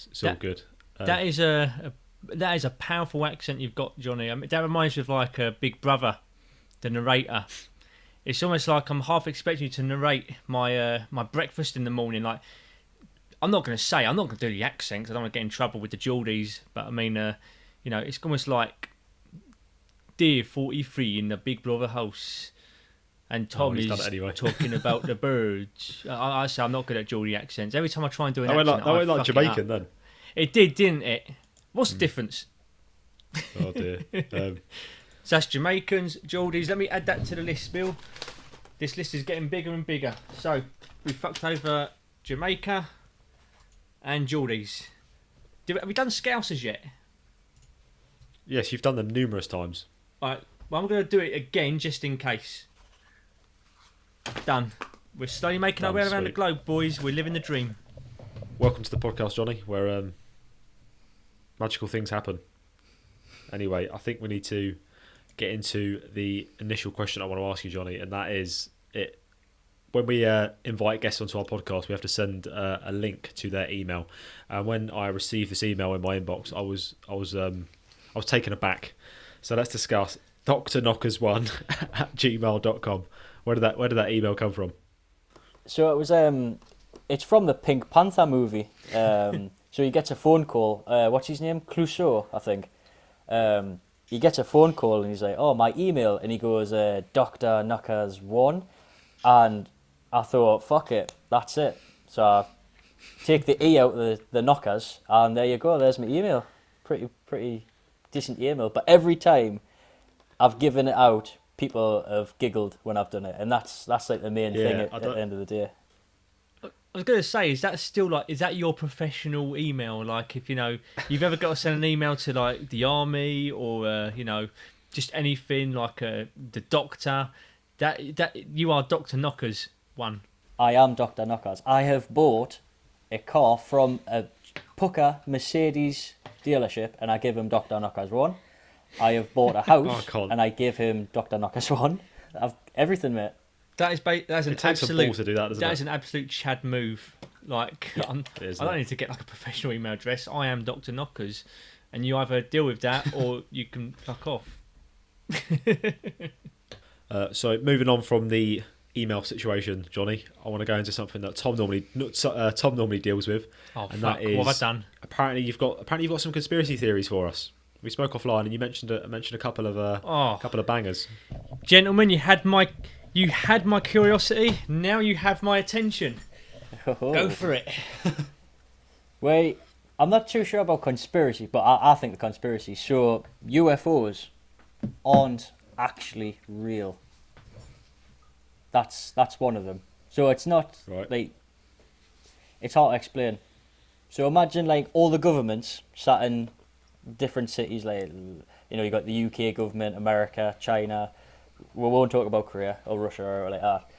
It's all good. That is a powerful accent you've got, Johnny. I mean, that reminds me of like a Big Brother, the narrator. It's almost like I'm half expecting you to narrate my breakfast in the morning. Like, I'm not going to do the accent because I don't want to get in trouble with the Geordies. But I mean, it's almost like Dear 43 in the Big Brother house. And Tom is anyway. talking about the birds. I say I'm not good at Geordie accents. Every time I try and do an That accent, went like Jamaican then. It did, didn't it? What's the difference? Oh dear. So that's Jamaicans, Geordies. Let me add that to the list, Bill. This list is getting bigger and bigger. So we fucked over Jamaica and Geordies. Have we done Scousers yet? Yes, you've done them numerous times. All right. Well, I'm going to do it again just in case. Done. We're slowly making our way around the globe, boys. We're living the dream. Welcome to the podcast, Johnny, where magical things happen. Anyway, I think we need to get into the initial question I want to ask you, Johnny, and that is it. When we invite guests onto our podcast, we have to send a link to their email. And when I received this email in my inbox, I was taken aback. So let's discuss drknockers1 at gmail.com. Where did that email come from? So it was it's from the Pink Panther movie. So he gets a phone call. What's his name? Clouseau, I think. He gets a phone call and he's like, "Oh, my email," and he goes, "Dr. Knockers1," and I thought, "Fuck it, that's it." So I take the E out of the knockers, and there you go. There's my email. Pretty decent email. But every time I've given it out, people have giggled when I've done it, and that's like the main thing at the end of the day. I was going to say, is that your professional email? Like, if you've ever got to send an email to like the army or just anything like the doctor, that you are Dr. Knockers 1. I am Dr. Knockers. I have bought a car from a Pucker Mercedes dealership, and I give him Dr. Knockers 1. I have bought a house and I give him Dr. Knockers 1. I've everything, mate. That's an absolute ball to do that, doesn't it? That is an absolute Chad move. Like, I don't need to get like a professional email address. I am Dr. Knockers, and you either deal with that or you can fuck off. So moving on from the email situation, Johnny, I want to go into something that Tom normally deals with. Oh, and fuck! that is, what have I done? Apparently you've got some conspiracy theories for us. We spoke offline, and you mentioned a couple of bangers. Gentlemen, you had my curiosity. Now you have my attention. Go for it. Wait, I'm not too sure about conspiracy, but I think the conspiracy. So UFOs aren't actually real. That's one of them. So it's not like, it's hard to explain. So imagine like all the governments sat in different cities, like you got the UK government, America, China. We won't talk about Korea or Russia or like that.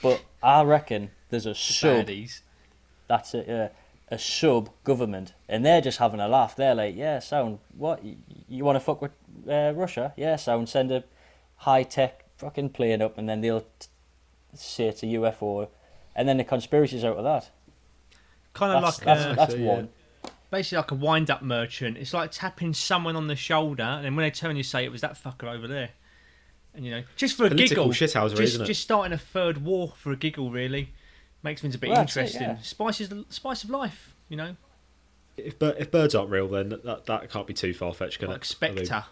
But I reckon there's a sub. Baddies. That's it, yeah. A sub government, and they're just having a laugh. They're like, "Yeah, sound what? You want to fuck with Russia? Yeah, sound. Send a high tech fucking plane up, and then they'll say it's a UFO, and then the conspiracies out of that." Kind of that's one. Basically, like a wind-up merchant. It's like tapping someone on the shoulder, and then when they turn, you say it was that fucker over there, and just for a giggle, just starting a third war for a giggle, really makes things a bit interesting. Yeah. Spice of life, If birds aren't real, then that can't be too far fetched, can like it? Spectre.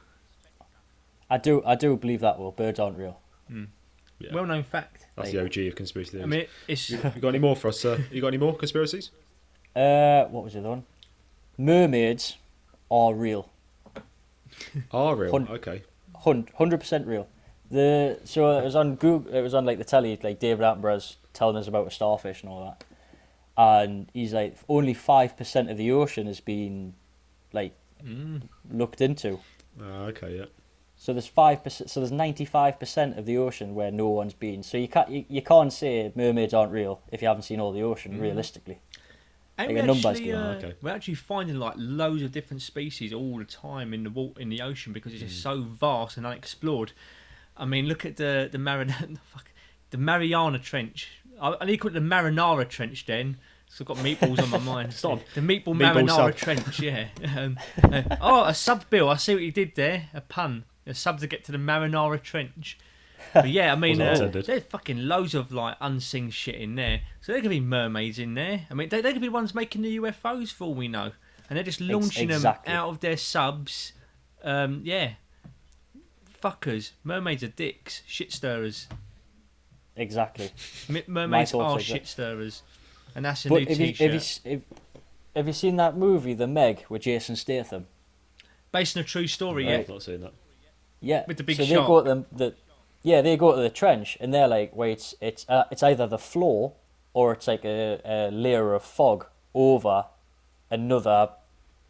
I do believe that. Well, birds aren't real. Yeah. Well-known fact. That's the OG of conspiracy theories. I mean, You got any more for us, sir? You got any more conspiracies? What was the other one? Mermaids are real. Are real? Okay. 100% real. So it was on Google. It was on like the telly. Like David Attenborough's telling us about a starfish and all that, and he's like, only 5% of the ocean has been like looked into. Okay, yeah. So there's 5%. So there's 95% of the ocean where no one's been. So you can't say mermaids aren't real if you haven't seen all the ocean realistically. And we're actually finding like loads of different species all the time in the ocean because it's just so vast and unexplored. I mean, look at the Mariana Trench. I need to call it the Marinara Trench then, So I've got meatballs on my mind. It's not The meatball meatball marinara sub. trench, yeah. A sub, Bill. I see what you did there. A pun. A sub to get to the marinara trench. But yeah, I mean, Wasn't intended. there's fucking loads of like unseen shit in there. So there could be mermaids in there. I mean, they could be the ones making the UFOs for all we know, and they're just launching exactly. them out of their subs. Yeah, fuckers. Mermaids are dicks, shit stirrers. Exactly. Mermaids My thoughts are exact- shit stirrers, and that's a But new T-shirt. have you seen that movie, The Meg, with Jason Statham? Based on a true story, I've not seen that. Yeah. With the big so shark. they go to they go to the trench, and they're like, wait, it's either the floor or it's like a layer of fog over another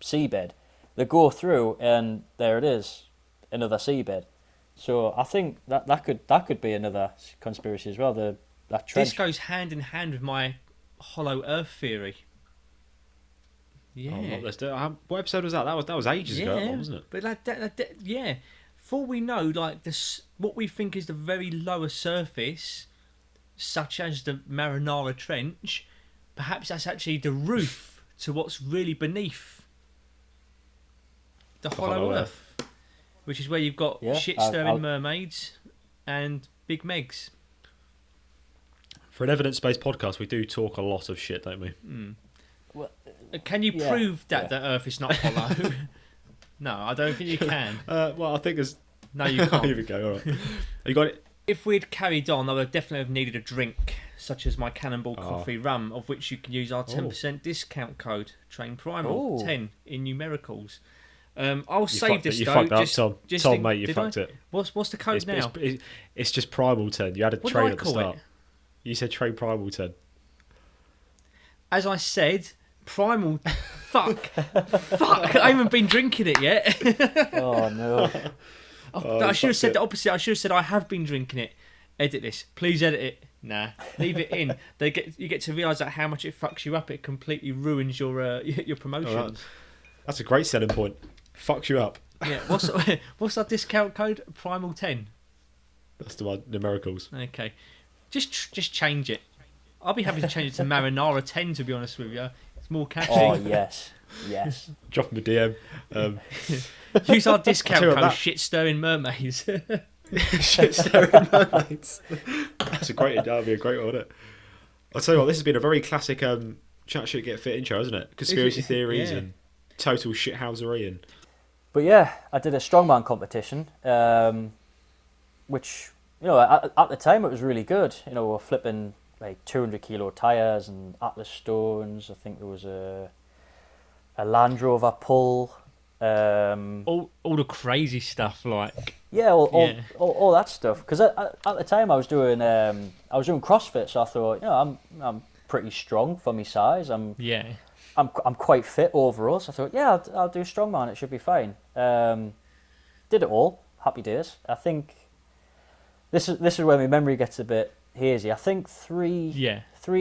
seabed. They go through, and there it is, another seabed. So I think that could be another conspiracy as well. That trench. This goes hand in hand with my hollow Earth theory. Yeah. Oh, not this. What episode was that? That was ages ago, wasn't it? But like that, yeah. For we know, like this, what we think is the very lower surface, such as the Marinara Trench, perhaps that's actually the roof to what's really beneath the hollow Earth, which is where you've got shit stirring mermaids and big Megs. For an evidence-based podcast, we do talk a lot of shit, don't we? Well, can you prove that the Earth is not hollow? No, I don't think you can. Well, I think there's... No, you can't. Here we go, all right. You got it? If we'd carried on, I would definitely have needed a drink, such as my Cannonball Coffee Rum, of which you can use our 10% discount code, Train Primal, 10 in numericals. I'll save this, you though. fucked up, Tom. Tom, mate, you fucked it. What's the code now? It's just Primal 10. You had a What train did I at the call start. it? You said Train Primal 10. As I said, Primal... Fuck. I haven't been drinking it yet. Oh no. I should have said the opposite. I should have said I have been drinking it. Edit this. Please edit it. Nah. Leave it in. You get to realise that how much it fucks you up. It completely ruins your promotions. That's a great selling point. Fucks you up. Yeah. What's our discount code? Primal 10. That's the one, numericals. Okay. Just change it. I'll be happy to change it to Marinara 10, to be honest with you. It's more catchy. Oh yes. Drop him a DM. Use our discount I'll tell you code what, Shit Stirring Mermaids. Shit stirring mermaids. That'd be a great one, wouldn't it? I'll tell you what, this has been a very classic Chat Shit Get Fit intro, hasn't it? Conspiracy theories and total shithousery and... But yeah, I did a strongman competition, which, you know, at the time it was really good. You know, we were flipping like 200 kilo tyres and Atlas stones. I think there was a Land Rover pull. all the crazy stuff, like... Yeah, all that stuff. Because at the time I was doing CrossFit, so I thought, you know, I'm pretty strong for my size. I'm quite fit overall, so I thought, yeah, I'll do strongman. It should be fine. Did it all. Happy days. I think this is where my memory gets a bit hazy. I think 3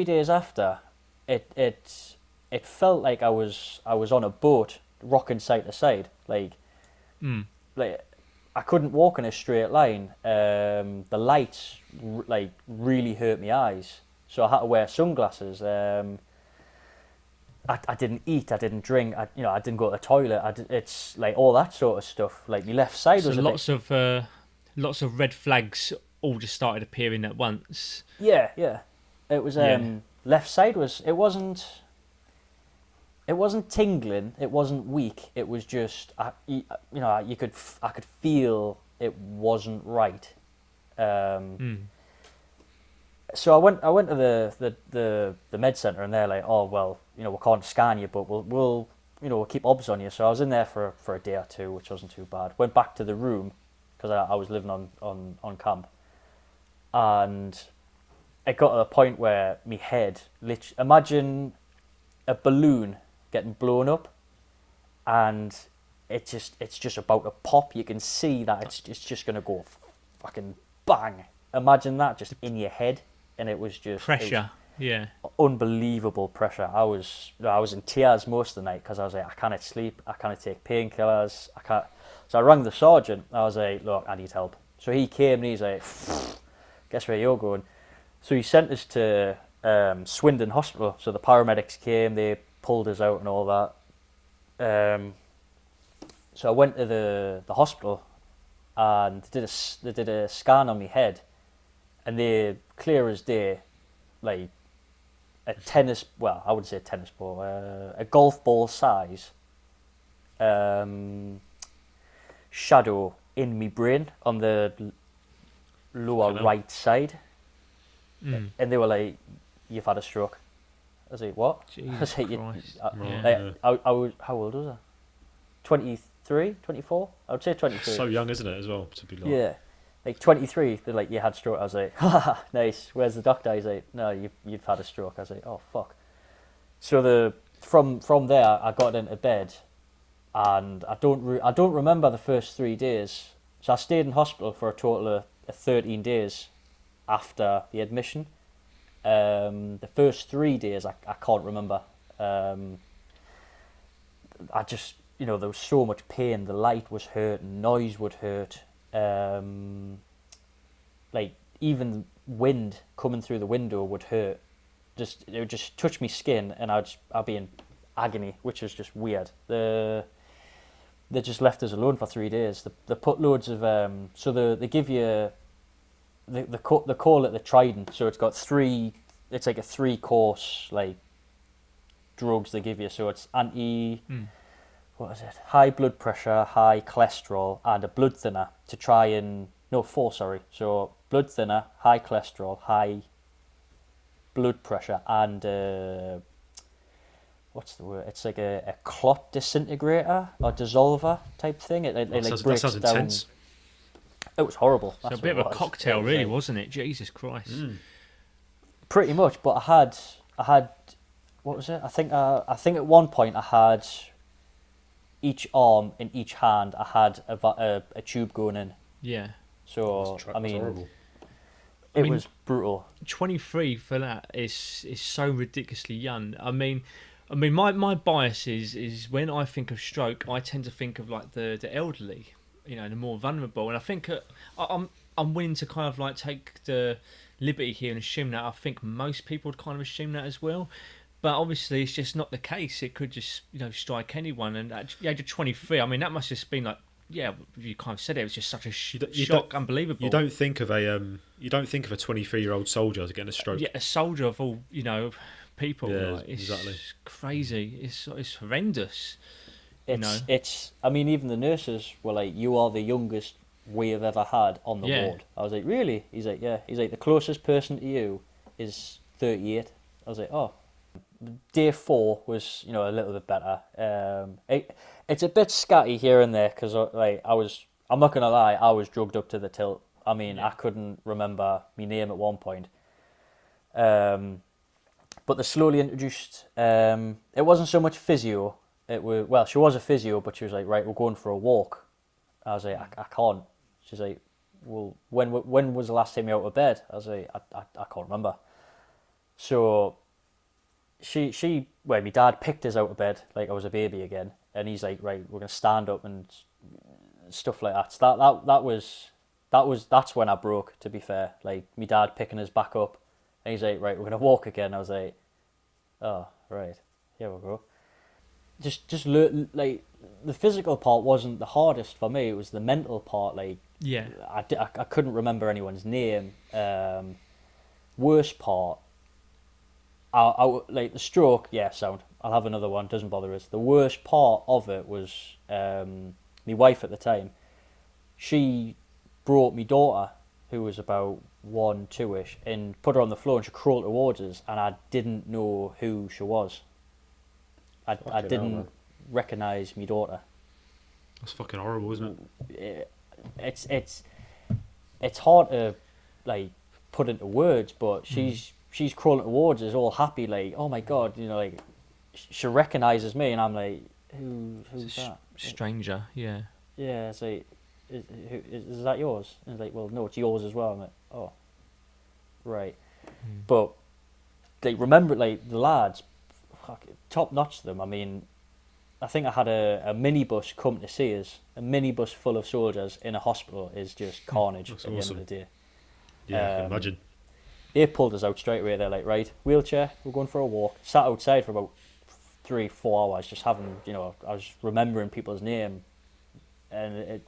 days after, it felt like I was on a boat rocking side to side, like I couldn't walk in a straight line. The lights really hurt my eyes, so I had to wear sunglasses. I didn't eat, I didn't drink, I didn't go to the toilet. It's like all that sort of stuff. Like my left side was lots of red flags all just started appearing at once. Yeah. It was left side was it wasn't tingling, it wasn't weak. It was just I could feel it wasn't right. So I went to the med centre, and they're like, oh well, you know, we can't scan you, but we'll keep obs on you. So I was in there for a day or two, which wasn't too bad. Went back to the room because I was living on camp, and it got to the point where my head, imagine a balloon getting blown up, and it's just about to pop. You can see that it's just gonna go fucking bang. Imagine that just in your head, and it was just pressure. Unbelievable pressure. I was in tears most of the night because I was like, I can't sleep, I can't take painkillers, I can't. So I rang the sergeant. I was like, look, I need help. So he came and he's like, guess where you're going? So he sent us to Swindon Hospital. So the paramedics came, they pulled us out and all that. So I went to the hospital and they did a scan on my head, and they clear as day, like I wouldn't say a tennis ball, a golf ball size shadow in my brain on the lower right side. And they were like, "You've had a stroke." I was like, "What?" I was like, I was, how old was I? 23, 24? I would say 23. So young, isn't it, as well, to be like... Yeah. Like 23, they're like, "You had a stroke." I was like, "Haha, nice. Where's the doctor?" He's like, "No, you've had a stroke." I was like, "Oh, fuck." So from there, I got into bed, and I don't remember the first 3 days. So I stayed in hospital for a total of 13 days after the admission. The first 3 days I can't remember. I just, there was so much pain. The light was hurting, noise would hurt. Like even wind coming through the window would hurt. It would just touch me skin, and I'd be in agony, which was just weird. They just left us alone for 3 days. They put loads of they give you they call it the Trident. So it's got it's like a 3-course like drugs they give you. So it's what is it? High blood pressure, high cholesterol, and a blood thinner to try and 4, sorry. So blood thinner, high cholesterol, high blood pressure, and what's the word? It's like a clot disintegrator or dissolver type thing. It like breaks that sounds down. intense. It was horrible. So a bit of a cocktail, really, wasn't it? Jesus Christ. Pretty much, but I had what was it? I think at one point I had each arm in each hand. I had a tube going in. Yeah. So That's horrible. It was brutal. 23 for that is so ridiculously young. I mean, my bias is when I think of stroke, I tend to think of like the elderly, the more vulnerable, and I think I'm willing to kind of like take the liberty here and assume that I think most people would kind of assume that as well. But obviously, it's just not the case. It could just strike anyone, and at the age of 23, I mean, that must have just been like. Yeah, you kind of said it. It was just such a shock, unbelievable. You don't think of a 23-year-old soldier getting a stroke. Yeah, a soldier of all people. Yeah, like, it's exactly. Crazy. It's horrendous. It's. I mean, even the nurses were like, "You are the youngest we have ever had on the ward." I was like, "Really?" He's like, "Yeah." He's like, "The closest person to you is 38." I was like, "Oh." Day 4 was, a little bit better. It's a bit scatty here and there because, I'm not gonna lie, I was drugged up to the tilt. I mean, I couldn't remember my name at one point. But they slowly introduced. It wasn't so much physio. She was a physio, but she was like, "Right, we're going for a walk." I was like, I can't. She's like, "Well, when was the last time you were out of bed?" I was like, I can't remember. So. My dad picked us out of bed like I was a baby again, and he's like, "Right, we're gonna stand up and stuff like that." So that's when I broke. To be fair, like my dad picking us back up, and he's like, "Right, we're gonna walk again." I was like, "Oh, right, here we go." Just like the physical part wasn't the hardest for me. It was the mental part. Like, I couldn't remember anyone's name. Worst part. I like the stroke, sound. I'll have another one, doesn't bother us. The worst part of it was my wife at the time. She brought my daughter, who was about 1, 2-ish, and put her on the floor, and she crawled towards us, and I didn't know who she was. I didn't recognise my daughter. That's fucking horrible, isn't it? It's hard to like put into words, but she's crawling towards us, all happy, like, "Oh my god," like she recognises me, and I'm like, "Who's that?" Stranger, yeah. Yeah, it's like, is that yours? And it's like, "Well, no, it's yours as well." I'm like, "Oh, right." But like, remember, like the lads, top notch them. I mean, I think I had a minibus come to see us. A minibus full of soldiers in a hospital is just carnage at the end of the day. Yeah, I can imagine. they pulled us out straight away. They're like, right, wheelchair, we're going for a walk. Sat outside for about 3-4 hours, just having, I was remembering people's name, and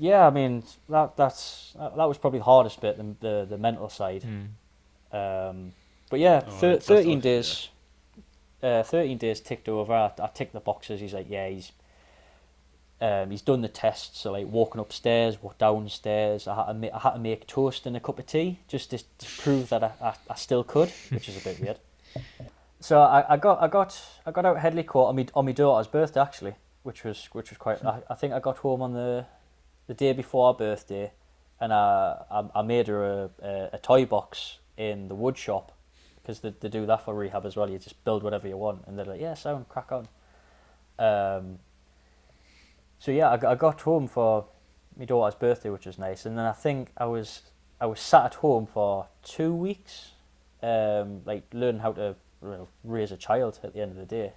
I mean that was probably the hardest bit, the mental side. But yeah, 13 days. 13 days ticked over. I ticked the boxes. He's like, yeah, he's done the tests. So like walking upstairs, downstairs. I had to make toast and a cup of tea just to prove that I still could, which is a bit weird. So I got out Headley Court on my daughter's birthday actually, which was quite. I think I got home on the day before her birthday, and I made her a toy box in the wood shop, because they do that for rehab as well. You just build whatever you want, and they're like, yeah, sound, crack on. So yeah, I got home for my daughter's birthday, which was nice, and then I think I was sat at home for 2 weeks, like learning how to raise a child at the end of the day.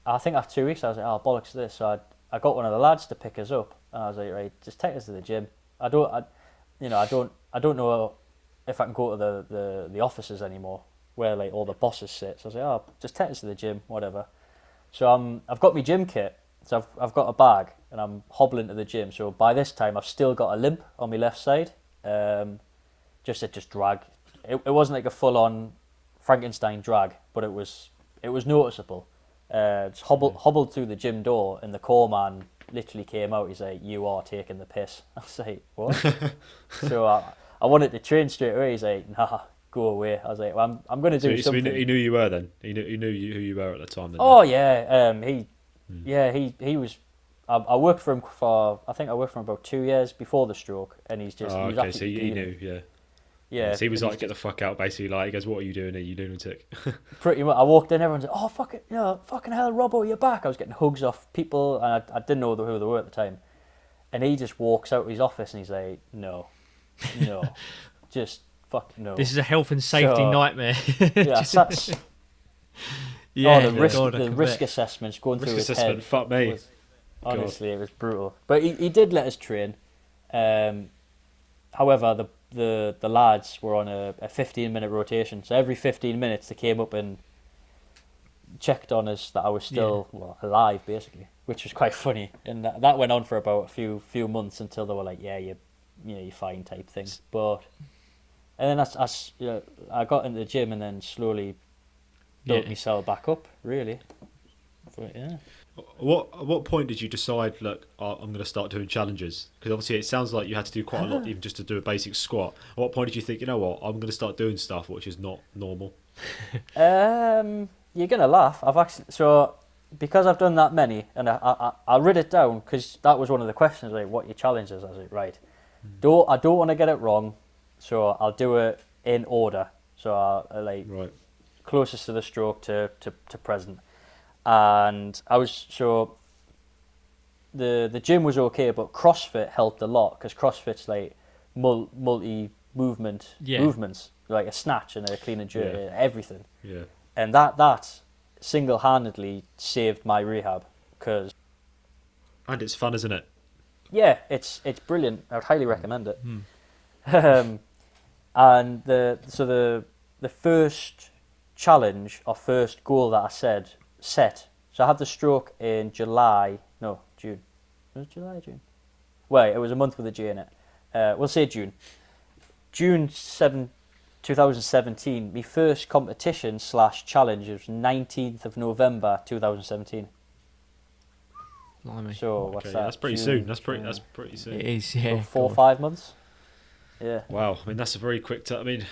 I think after 2 weeks I was like, oh, bollocks this. So I got one of the lads to pick us up, and I was like, right, just take us to the gym. I don't know if I can go to the offices anymore, where like all the bosses sit. So I was like, oh, just take us to the gym, whatever. So I've got my gym kit, so I've got a bag, and I'm hobbling to the gym. So by this time I've still got a limp on my left side. Just drag. It wasn't like a full on Frankenstein drag, but it was noticeable. Just hobbled through the gym door, and the core man literally came out. He's like, "You are taking the piss." I was like, "What?" So I wanted to train straight away. He's like, "Nah, go away." I was like, "Well, I'm going to do something." So he knew you were then. He knew who you were at the time. Then, oh yeah, he was. I worked for him about 2 years before the stroke, and he's just. Oh, he was okay, so he knew, yeah. Yeah. So he was like, "Get the fuck out!" Basically, like he goes, "What are you doing here, you lunatic?" Pretty much. I walked in, everyone's like, "Oh fuck it, fucking hell, Robbo, you're back!" I was getting hugs off people, and I didn't know who they were at the time. And he just walks out of his office, and he's like, "No, just fuck no." This is a health and safety nightmare. Yeah, that's. Yeah, the risk assessments going through his head. Fuck me. Honestly, it was brutal. But he did let us train. However, the lads were on a 15-minute rotation, so every 15 minutes they came up and checked on us that I was still alive, basically, which was quite funny. And that went on for about a few months until they were like, "Yeah, you're fine," type thing. But and then I got into the gym and then slowly built myself back up, really. But yeah. At what point did you decide, look, I'm going to start doing challenges? Because obviously it sounds like you had to do quite a lot even just to do a basic squat. At what point did you think, you know what, I'm going to start doing stuff which is not normal? You're going to laugh. Because I've done that many, and I wrote it down because that was one of the questions, like, what your challenge is. I was like, right, I don't want to get it wrong, so I'll do it in order. So I right. Closest to the stroke to present. And I was the gym was okay, but CrossFit helped a lot because CrossFit's like multi movements, like a snatch and a clean and jerk, everything. Yeah. And that single-handedly saved my rehab because. And it's fun, isn't it? Yeah, it's brilliant. I would highly recommend it. And the first challenge or first goal that I set. So I had the stroke in June. Was it July or June? Well, it was a month with a J in it. We'll say June. June 7, 2017. My first competition / challenge was 19th of November 2017. Blimey. So what's that? That's pretty soon. That's pretty soon. It is, yeah. 4 or 5 months. Yeah. Wow. I mean, that's a very quick. I mean,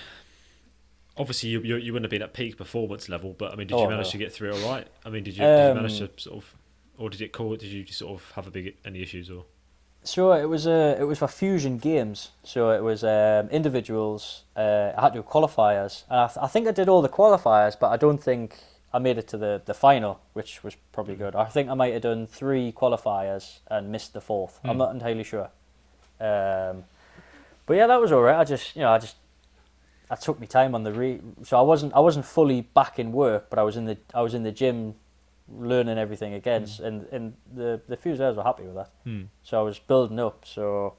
obviously you wouldn't have been at peak performance level, but I mean, did you manage to get through it all right? I mean, did you manage to sort of, or did you sort of have any issues or? So it was for Fusion Games. So it was individuals. I had to do qualifiers, and I think I did all the qualifiers, but I don't think I made it to the final, which was probably good. I think I might have done 3 qualifiers and missed the 4th. I'm not entirely sure. But yeah, that was all right. I took my time on so I wasn't fully back in work, but I was in the gym learning everything again, and the Fusers were happy with that. So I was building up. So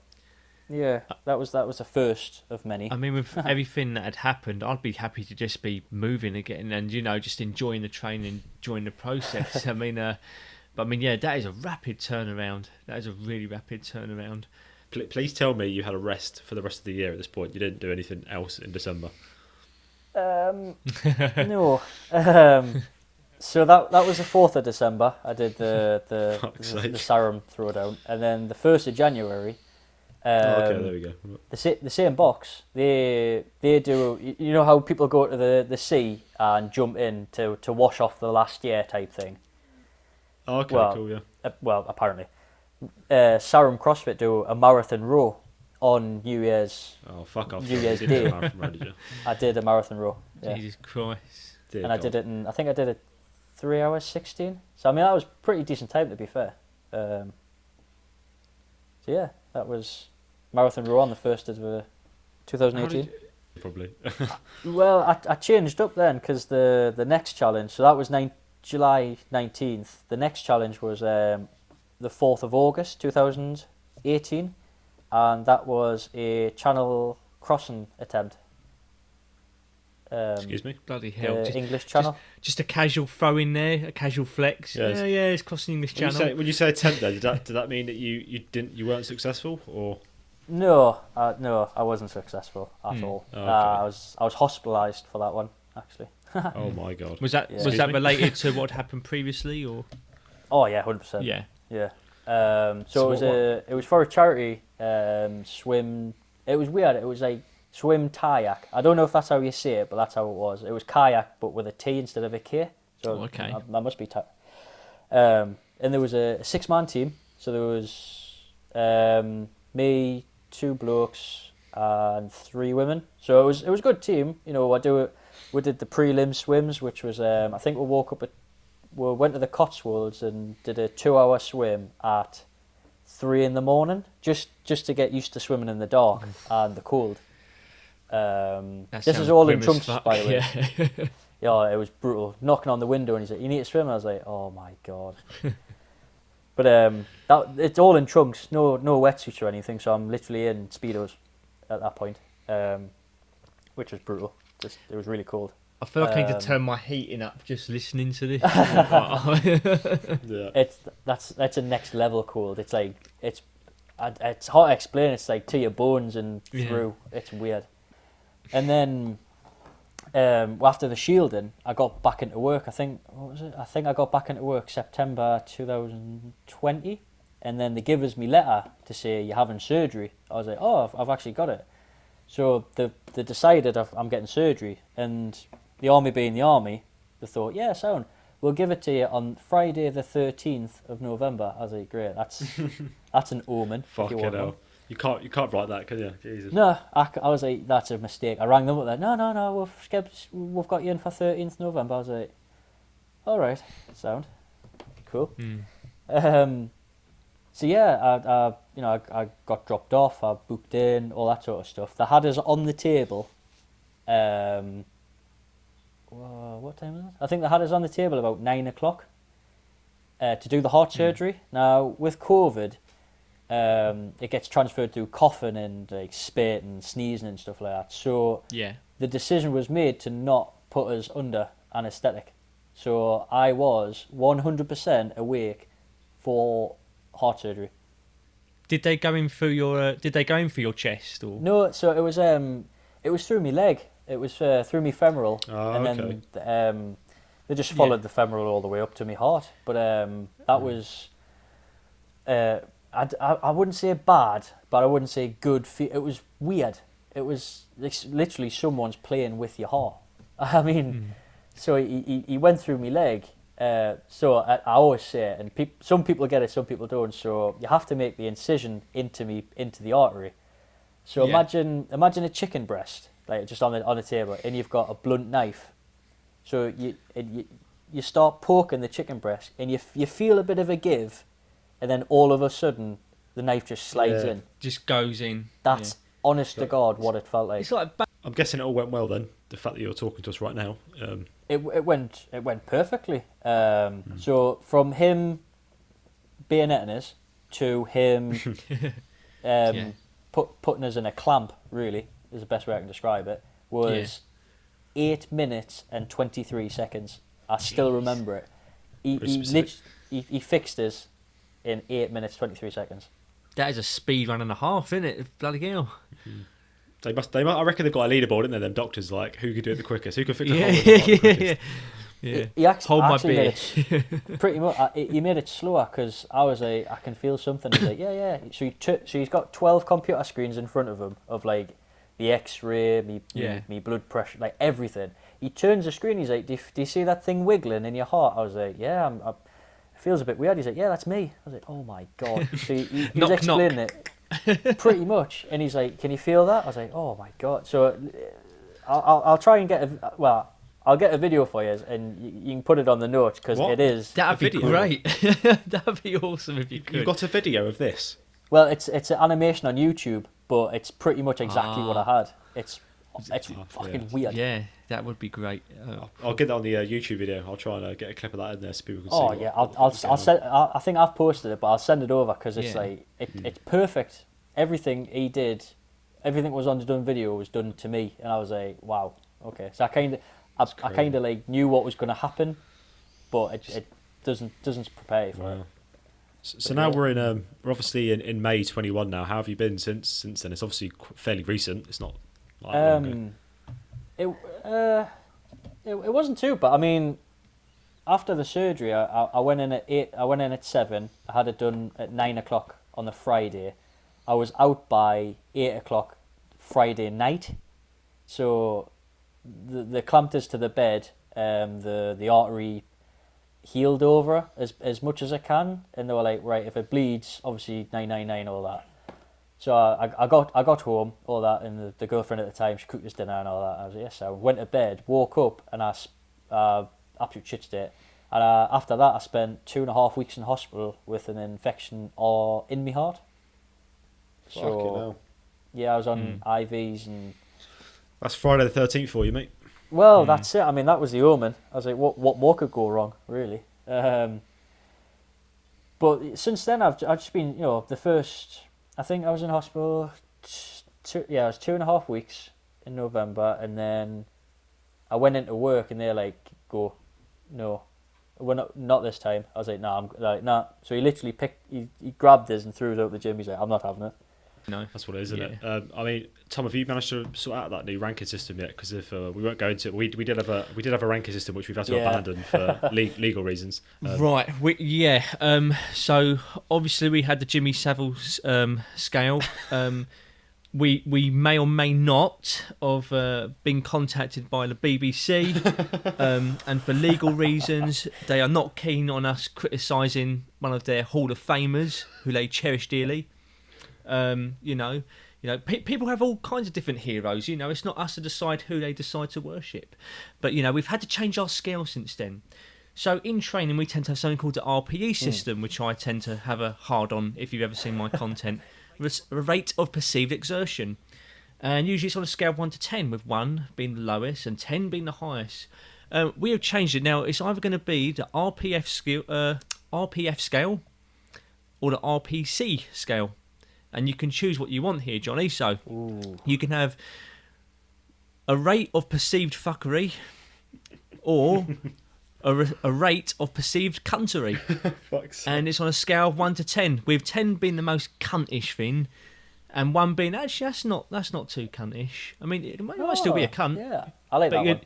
Yeah, that was the first of many. I mean, with everything that had happened, I'd be happy to just be moving again and just enjoying the training, enjoying the process. But I mean, yeah, that is a rapid turnaround. That is a really rapid turnaround. Please tell me you had a rest for the rest of the year at this point. You didn't do anything else in December. No. So that was the 4th of December. I did the Sarum throwdown, and then the 1st of January. Okay, there we go. The same box. They do. You know how people go to the sea and jump in to wash off the last year type thing. Okay, well, cool, yeah. Well, apparently, Sarum CrossFit do a marathon row on New Year's. Oh, fuck off. New Year's Day. I did a marathon row. Yeah. Jesus Christ. And I did it in, I think I did it 3 hours 16. So I mean that was pretty decent time, to be fair. So yeah, that was marathon row on the 1st of 2018. Probably. Well, I changed up then because the next challenge. So that was July 19th. The next challenge was the 4th of August 2018, and that was a channel crossing attempt. Excuse me? Bloody hell. English channel. Just a casual throw in there, a casual flex. Yes. Yeah, it's crossing English channel. When you say attempt there, did that mean that you weren't successful, or? No, I wasn't successful at all. Okay. I was hospitalised for that one, actually. Oh my god. Was that related to what happened previously, or? Oh yeah, 100%. Yeah. Yeah. So it was for a charity swim. It was weird. It was like swim kayak. I don't know if that's how you say it, but that's how it was. It was kayak, but with a T instead of a K. So okay. I must be. And there was a 6-man team. So there was me, 2 blokes, and 3 women. So it was a good team. You know, we did the prelim swims, which was I think we went to the Cotswolds and did a 2-hour swim at 3 a.m. just to get used to swimming in the dark and the cold. This is all in trunks, by the way. Yeah. Yeah, it was brutal. Knocking on the window and he's like, "You need to swim." I was like, "Oh my god!" But it's all in trunks, no wetsuits or anything. So I'm literally in speedos at that point, which was brutal. It was really cold. I feel like I need to turn my heating up just listening to this. Yeah. That's a next level cold. It's like it's hard to explain. It's like to your bones and through. Yeah. It's weird. And then after the shielding, I got back into work. I think I got back into work September 2020, and then they give us me letter to say you're having surgery. I was like, oh, I've actually got it. So they decided I'm getting surgery, and the army being the army, they thought, yeah, sound. We'll give it to you on Friday the 13th of November. I was like, great, that's an omen. Fucking hell. You can't write that, can you? Jesus. No, I was like, that's a mistake. I rang them up there. No, we've got you in for 13th November. I was like, all right, sound cool. So yeah, I got dropped off. I booked in, all that sort of stuff. They had us on the table. What time was it? I think they had us on the table about 9 o'clock to do the heart surgery. Now with COVID, it gets transferred through coughing and like spit and sneezing and stuff like that. So yeah, the decision was made to not put us under anaesthetic. So I was 100% awake for heart surgery. Did they go in through your chest or? No, so it was through my leg. It was through my femoral, and then they just followed the femoral all the way up to my heart. But that was I wouldn't say bad, but I wouldn't say good. It was weird. It was literally someone's playing with your heart. I mean, so he went through my leg. So I always say it, and some people get it, some people don't. So you have to make the incision into the artery. So imagine a chicken breast, like just on the table, and you've got a blunt knife. So you start poking the chicken breast, and you feel a bit of a give, and then all of a sudden the knife just slides in. Just goes in. That's honest to God what it felt like. It's like I'm guessing it all went well then. The fact that you're talking to us right now. It went perfectly. So from him bayoneting us to him putting us in a clamp, really, is the best way I can describe it, was 8 minutes and 23 seconds. I still remember it. He fixed us in 8 minutes, 23 seconds. That is a speed run and a half, isn't it? Bloody hell. They must. I reckon they've got a leaderboard, isn't there? Them doctors, like, who could do it the quickest? Who can fix a hole in the heart the quickest? He Hold my actually beer. made it pretty much. He made it slower because I was like, I can feel something. He's like, yeah. So he's got 12 computer screens in front of him of like the X-ray, me blood pressure, like everything. He turns the screen. He's like, do you see that thing wiggling in your heart? I was like, yeah. It feels a bit weird. He's like, yeah, that's me. I was like, oh my god. So he's explaining it pretty much, and he's like, can you feel that? I was like, oh my god. So I'll try and get I'll get a video for you, and you can put it on the notes because it is. That'd be great. That'd be awesome if you could. You've got a video of this? Well, it's an animation on YouTube, but it's pretty much exactly what I had. It's fucking weird. Yeah, that would be great. I'll get that on the YouTube video. I'll try and get a clip of that in there so people can see. Oh yeah, I'll send. I think I've posted it, but I'll send it over because it's like it's perfect. Everything he did, everything was on the done video was done to me, and I was like, wow, okay. So I kind of like knew what was going to happen, but it doesn't prepare you for it. So now we're obviously in May 21 now. How have you been since then? It's obviously fairly recent. It's not like long ago. It wasn't too bad. I mean, after the surgery, I went in at 8. I went in at 7. I had it done at 9 o'clock on the Friday. I was out by 8 o'clock Friday night. So the clamped us to the bed. The artery healed over as much as I can, and they were like, right, if it bleeds, obviously 999, all that. So I got home, all that, and the girlfriend at the time, she cooked us dinner and all that. I was like, yes. I went to bed, woke up, and I absolute shit state. And after that, I spent 2.5 weeks in hospital with an infection in my heart. So yeah, I was on IVs and. That's Friday the 13th for you, mate. Well, that's it. I mean, that was the omen. I was like, what more could go wrong, really? But since then, I've just been, the first. I think I was in hospital. It was 2.5 weeks in November, and then I went into work, and they're like, "Go, no, we're not this time." I was like, "Nah, I'm like, nah." So he literally he grabbed us and threw it out the gym. He's like, "I'm not having it." No, that's what it is, isn't it? I mean, Tom, have you managed to sort out that new ranking system yet? Because if we won't go into it, we did have a ranking system which we've had to abandon for legal reasons. Right. So obviously we had the Jimmy Savile scale. We may or may not have been contacted by the BBC, and for legal reasons, they are not keen on us criticising one of their Hall of Famers who they cherish dearly. People have all kinds of different heroes. It's not us to decide who they decide to worship. But we've had to change our scale since then. So in training, we tend to have something called the RPE system, which I tend to have a hard on if you've ever seen my content. A rate of perceived exertion, and usually it's on a scale of 1 to 10, with 1 being the lowest and 10 being the highest. We have changed it now. It's either going to be the RPF scale or the RPC scale. And you can choose what you want here, Johnny. So you can have a rate of perceived fuckery or a rate of perceived cuntery. And it's on a scale of 1 to 10, with 10 being the most cuntish thing and 1 being, actually, that's not too cuntish. I mean, it might still be a cunt. Yeah, I like that one.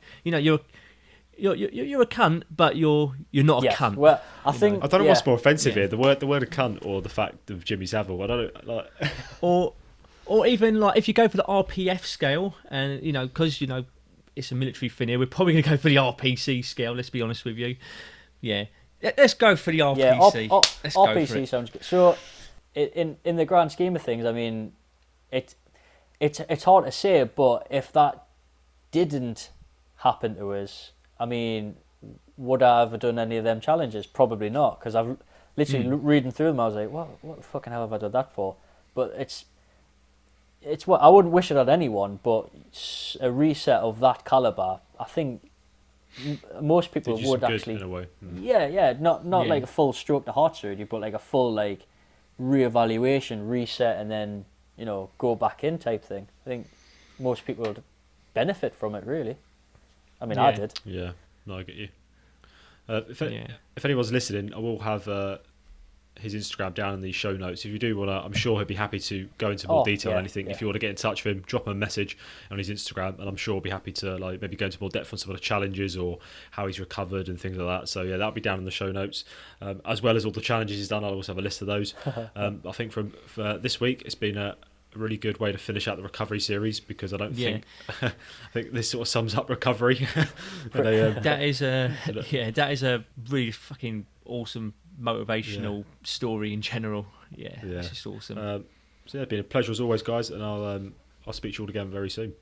You're a cunt, but you're not a cunt. Well, I think I don't know what's more offensive here: the word a cunt, or the fact of Jimmy Savile. I don't know, like. or even like if you go for the RPF scale, and because it's a military thing here, we're probably going to go for the RPC scale. Let's be honest with you. Yeah, let's go for the RPC. Yeah, let's RPC go for it. Sounds good. So, in the grand scheme of things, I mean, it's hard to say, but if that didn't happen to us. I mean, would I have done any of them challenges? Probably not, because I've literally reading through them. I was like, what the fucking hell have I done that for? But it's what I wouldn't wish it on anyone. But a reset of that caliber, I think most people would actually. In a way. Not like a full stroke to heart surgery, but like a full like reevaluation, reset, and then go back in type thing. I think most people would benefit from it, really. I mean, I Yeah. did. Yeah, no, I get you. Yeah. If anyone's listening, I will have his Instagram down in the show notes. If you do want to, I'm sure he'd be happy to go into more detail on anything. Yeah. If you want to get in touch with him, drop him a message on his Instagram, and I'm sure he'll be happy to maybe go into more depth on some of the challenges or how he's recovered and things like that. So yeah, that'll be down in the show notes, as well as all the challenges he's done. I'll also have a list of those. I think for this week, it's been a really good way to finish out the recovery series, because I don't think I think this sort of sums up recovery. That is a really fucking awesome motivational story in general. Yeah, it's just awesome. So yeah, it's been a pleasure as always, guys, and I'll speak to you all again very soon.